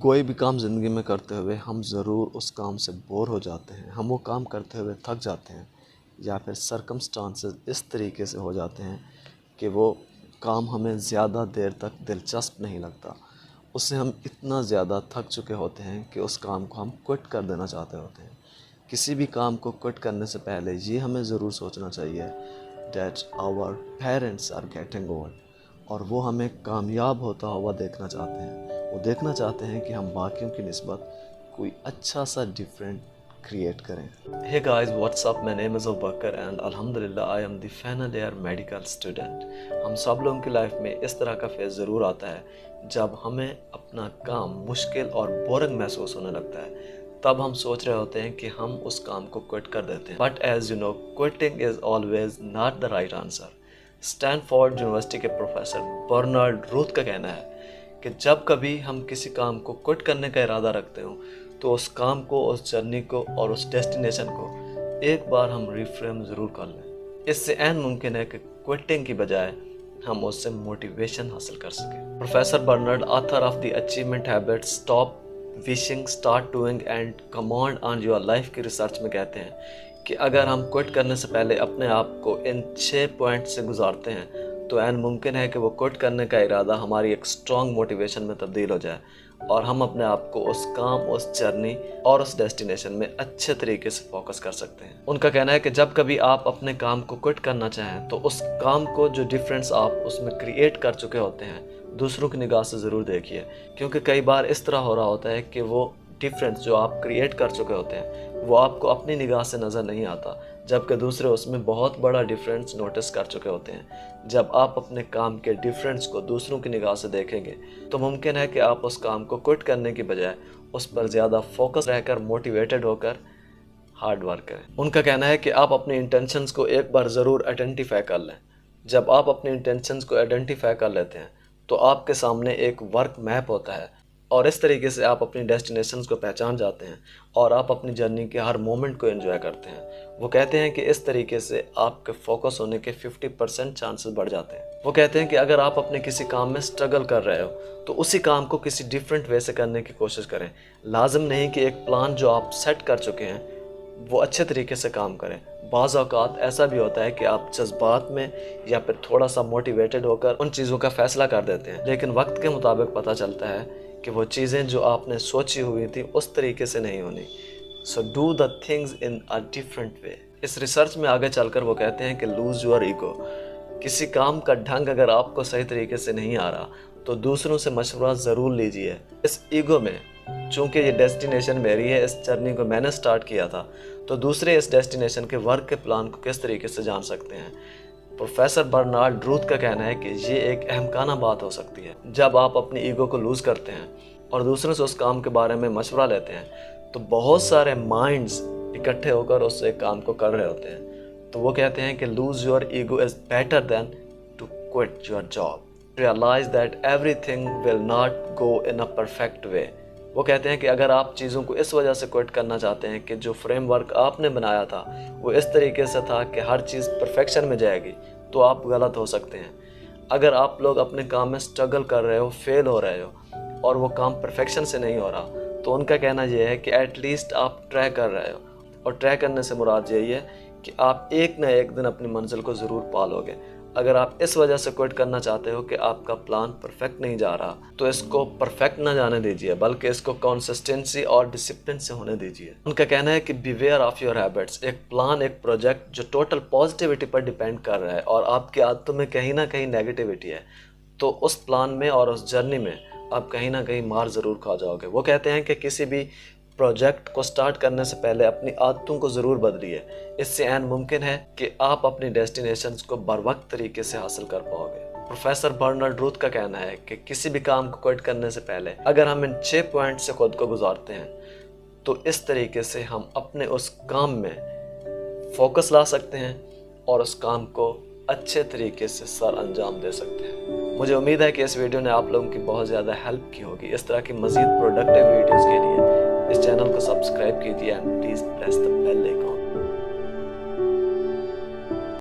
کوئی بھی کام زندگی میں کرتے ہوئے ہم ضرور اس کام سے بور ہو جاتے ہیں، ہم وہ کام کرتے ہوئے تھک جاتے ہیں، یا پھر سرکمسٹانسز اس طریقے سے ہو جاتے ہیں کہ وہ کام ہمیں زیادہ دیر تک دلچسپ نہیں لگتا، اس سے ہم اتنا زیادہ تھک چکے ہوتے ہیں کہ اس کام کو ہم کوئٹ کر دینا چاہتے ہوتے ہیں۔ کسی بھی کام کو کوئٹ کرنے سے پہلے یہ ہمیں ضرور سوچنا چاہیے that our parents are getting old, اور وہ ہمیں کامیاب ہوتا ہوا دیکھنا چاہتے ہیں، وہ دیکھنا چاہتے ہیں کہ ہم باقیوں کی نسبت کوئی اچھا سا ڈیفرنٹ کریٹ کریں۔ Hey guys, what's up? My name is Abubakar and Alhamdulillah I am the final year medical student۔ ہم سب لوگوں کی لائف میں اس طرح کا فیز ضرور آتا ہے جب ہمیں اپنا کام مشکل اور بورنگ محسوس ہونے لگتا ہے، تب ہم سوچ رہے ہوتے ہیں کہ ہم اس کام کو کوئٹ کر دیتے ہیں۔ But as you know, quitting is always not the right answer۔ Stanford university کے پروفیسر برنارڈ روتھ کا کہنا ہے کہ جب کبھی ہم کسی کام کو کوئٹ کرنے کا ارادہ رکھتے ہوں تو اس کام کو، اس جرنی کو اور اس ڈیسٹینیشن کو ایک بار ہم ریفریم ضرور کر لیں۔ اس سے عین ممکن ہے کہ کوئٹنگ کی بجائے ہم اس سے موٹیویشن حاصل کر سکیں۔ Professor Bernard, author of the achievement habit, stop wishing, start doing and command on your life کی ریسرچ میں کہتے ہیں کہ اگر ہم کوئٹ کرنے سے پہلے اپنے آپ کو ان 6 پوائنٹ سے گزارتے ہیں تو عین ممکن ہے کہ وہ کوئٹ کرنے کا ارادہ ہماری ایک اسٹرانگ موٹیویشن میں تبدیل ہو جائے اور ہم اپنے آپ کو اس کام، اس جرنی اور اس ڈیسٹینیشن میں اچھے طریقے سے فوکس کر سکتے ہیں۔ ان کا کہنا ہے کہ جب کبھی آپ اپنے کام کو کوئٹ کرنا چاہیں تو اس کام کو، جو ڈیفرنس آپ اس میں کریٹ کر چکے ہوتے ہیں، دوسروں کی نگاہ سے ضرور دیکھیے، کیونکہ کئی بار اس طرح ہو رہا ہوتا ہے کہ وہ ڈیفرنس جو آپ کریٹ کر چکے ہوتے ہیں وہ آپ کو اپنی نگاہ سے نظر نہیں آتا، جبکہ دوسرے اس میں بہت بڑا ڈیفرنس نوٹس کر چکے ہوتے ہیں۔ جب آپ اپنے کام کے ڈیفرنس کو دوسروں کی نگاہ سے دیکھیں گے تو ممکن ہے کہ آپ اس کام کو کوئٹ کرنے کی بجائے اس پر زیادہ فوکس رہ کر، موٹیویٹڈ ہو کر ہارڈ ورک کریں۔ ان کا کہنا ہے کہ آپ اپنی انٹینشنز کو ایک بار ضرور آئیڈینٹیفائی کر لیں۔ جب آپ اپنی انٹینشنز کو آئیڈینٹیفائی کر لیتے ہیں تو آپ کے سامنے ایک ورک میپ ہوتا ہے، اور اس طریقے سے آپ اپنی ڈیسٹینیشنز کو پہچان جاتے ہیں اور آپ اپنی جرنی کے ہر مومنٹ کو انجوائے کرتے ہیں۔ وہ کہتے ہیں کہ اس طریقے سے آپ کے فوکس ہونے کے 50% چانسز بڑھ جاتے ہیں۔ وہ کہتے ہیں کہ اگر آپ اپنے کسی کام میں سٹرگل کر رہے ہو تو اسی کام کو کسی ڈیفرنٹ وے سے کرنے کی کوشش کریں۔ لازم نہیں کہ ایک پلان جو آپ سیٹ کر چکے ہیں وہ اچھے طریقے سے کام کریں۔ بعض اوقات ایسا بھی ہوتا ہے کہ آپ جذبات میں یا پھر تھوڑا سا موٹیویٹڈ ہو کر ان چیزوں کا فیصلہ کر دیتے ہیں، لیکن وقت کے مطابق پتہ چلتا ہے کہ وہ چیزیں جو آپ نے سوچی ہوئی تھی اس طریقے سے نہیں ہونی۔ So do the things in a different way۔ اس ریسرچ میں آگے چل کر وہ کہتے ہیں کہ lose your ego۔ کسی کام کا ڈھنگ اگر آپ کو صحیح طریقے سے نہیں آ رہا تو دوسروں سے مشورہ ضرور لیجئے۔ اس ایگو میں، چونکہ یہ ڈیسٹینیشن میری ہے، اس جرنی کو میں نے سٹارٹ کیا تھا، تو دوسرے اس ڈیسٹینیشن کے ورک کے پلان کو کس طریقے سے جان سکتے ہیں۔ پروفیسر برنارڈ روتھ کا کہنا ہے کہ یہ ایک احمقانہ بات ہو سکتی ہے۔ جب آپ اپنی ایگو کو لوز کرتے ہیں اور دوسروں سے اس کام کے بارے میں مشورہ لیتے ہیں تو بہت سارے مائنڈز اکٹھے ہو کر اس ایک کام کو کر رہے ہوتے ہیں۔ تو وہ کہتے ہیں کہ lose your ego is better than to quit your job۔ Realize that everything will not go in a perfect way۔ وہ کہتے ہیں کہ اگر آپ چیزوں کو اس وجہ سے کوئٹ کرنا چاہتے ہیں کہ جو فریم ورک آپ نے بنایا تھا وہ اس طریقے سے تھا کہ ہر چیز پرفیکشن میں جائے گی، تو آپ غلط ہو سکتے ہیں۔ اگر آپ لوگ اپنے کام میں سٹرگل کر رہے ہو، فیل ہو رہے ہو اور وہ کام پرفیکشن سے نہیں ہو رہا، تو ان کا کہنا یہ ہے کہ ایٹ لیسٹ آپ ٹرائی کر رہے ہو، اور ٹرائی کرنے سے مراد یہی ہے کہ آپ ایک نہ ایک دن اپنی منزل کو ضرور پالو گے۔ اگر آپ اس وجہ سے کوئٹ کرنا چاہتے ہو کہ آپ کا پلان پرفیکٹ نہیں جا رہا تو اس کو پرفیکٹ نہ جانے دیجیے، بلکہ اس کو کنسسٹنسی اور ڈسپلن سے ہونے دیجیے۔ ان کا کہنا ہے کہ بیویئر آف یور ہیبٹس۔ ایک پلان، ایک پروجیکٹ جو ٹوٹل پازیٹیوٹی پر ڈیپینڈ کر رہا ہے اور آپ کی عادتوں میں کہیں نہ کہیں نیگیٹیوٹی ہے، تو اس پلان میں اور اس جرنی میں آپ کہیں نہ کہیں مار ضرور کھا جاؤ گے۔ وہ کہتے ہیں کہ کسی بھی پروجیکٹ کو سٹارٹ کرنے سے پہلے اپنی عادتوں کو ضرور بدلیے۔ اس سے عین ممکن ہے کہ آپ اپنی ڈیسٹینیشنز کو بروقت طریقے سے حاصل کر پاؤ گے۔ پروفیسر برنارڈ روتھ کا کہنا ہے کہ کسی بھی کام کو کوئٹ کرنے سے پہلے اگر ہم ان 6 پوائنٹ سے خود کو گزارتے ہیں تو اس طریقے سے ہم اپنے اس کام میں فوکس لا سکتے ہیں اور اس کام کو اچھے طریقے سے سر انجام دے سکتے ہیں۔ مجھے امید ہے کہ اس ویڈیو نے آپ لوگوں کی بہت زیادہ ہیلپ کی ہوگی۔ اس طرح کی مزید پروڈکٹیو ویڈیوز کے لیے اس چینل کو سبسکرائب کیجیے and please press the bell icon.